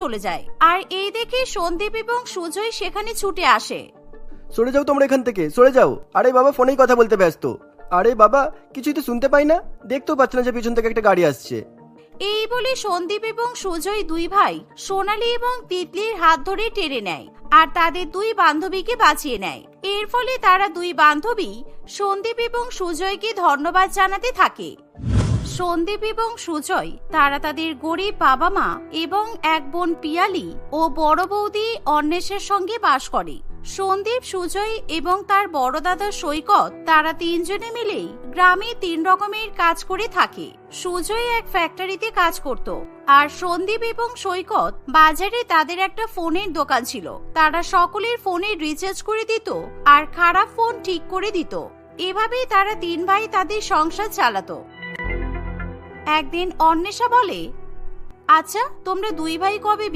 চলে যায়। আর এই দেখে সন্দীপ এবং সুজয় সেখানে ছুটে আসে। সরে যাও তোমরা এখান থেকে, সরে যাও। আরে বাবা ফোনেই কথা বলতে ব্যস্ত। আরে বাবা কিছুই তো শুনতে পাই না, দেখতেও পাচ্ছ না যে পিছন থেকে একটা গাড়ি আসছে। এই বলে সন্দীপ এবং সুজয় দুই ভাই সোনালী এবং তিতলির হাত ধরে টেনে নেয় আর তাদের দুই বান্ধবীকে বাঁচিয়ে নেয়। এর ফলে তারা দুই বান্ধবী সন্দীপ এবং সুজয়কে ধন্যবাদ জানাতে থাকে। সন্দীপ এবং সুজয় তারা তাদের গরিব বাবা মা এবং এক বোন পিয়ালি ও বড় বৌদি অন্বেষের সঙ্গে বাস করে। সন্দীপ, সুজয় এবং তার বড় দাদা সৈকত তারা তিনজনে মিলেই গ্রামে 3 রকমের কাজ করে থাকে। সুজয় এক ফ্যাক্টরিতে কাজ করত আর সন্দীপ এবং সৈকত বাজারে তাদের একটা ফোনের দোকান ছিল। তারা সকলের ফোনের রিচার্জ করে দিত আর খারাপ ফোন ঠিক করে দিত। এভাবেই তারা 3 ভাই তাদের সংসার চালাতো। একদিন অন্বেষা বলে, আচ্ছা তোমরা দুই ভাই কবে